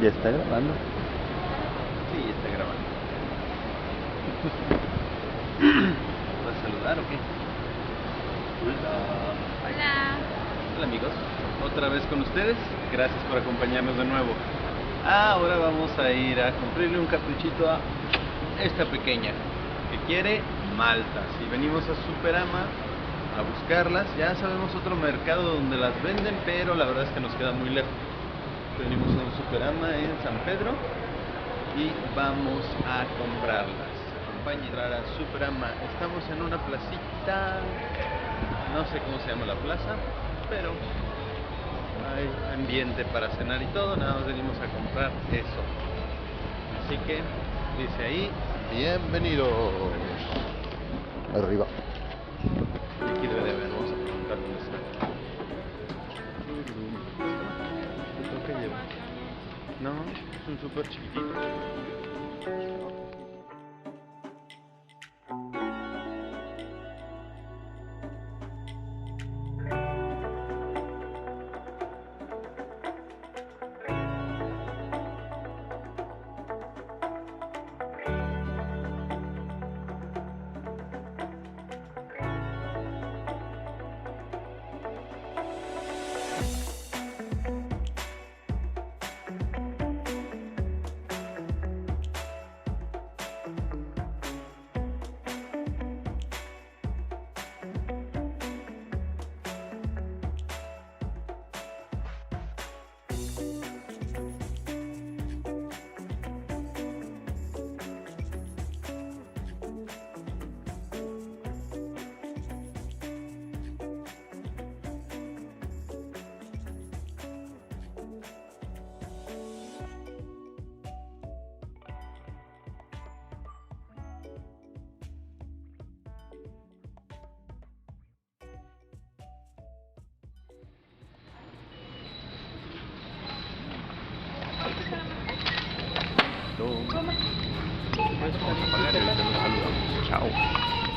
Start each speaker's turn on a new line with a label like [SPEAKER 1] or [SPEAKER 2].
[SPEAKER 1] Ya está grabando.
[SPEAKER 2] Sí, está grabando. ¿Vas a saludar o qué? Hola.
[SPEAKER 3] Hola.
[SPEAKER 2] Hola amigos, otra vez con ustedes. Gracias por acompañarnos de nuevo. Ahora vamos a ir a cumplirle un caprichito a esta pequeña que quiere maltas. Y venimos a Superama a buscarlas. Ya sabemos otro mercado donde las venden, pero la verdad es que nos queda muy lejos. Venimos a un Superama en San Pedro y vamos a comprarlas. Acompañe a entrar a Superama. Estamos en una placita, no sé cómo se llama la plaza, pero hay ambiente para cenar y todo. Nada más venimos a comprar eso. Así que dice ahí,
[SPEAKER 1] Bienvenidos. Arriba.
[SPEAKER 2] y aquí debe de haber. Vamos a preguntar dónde está. ¿Qué toca llevar? No, es un súper chiquitito. Vamos a pagar y ahorita nos saludamos. Chao.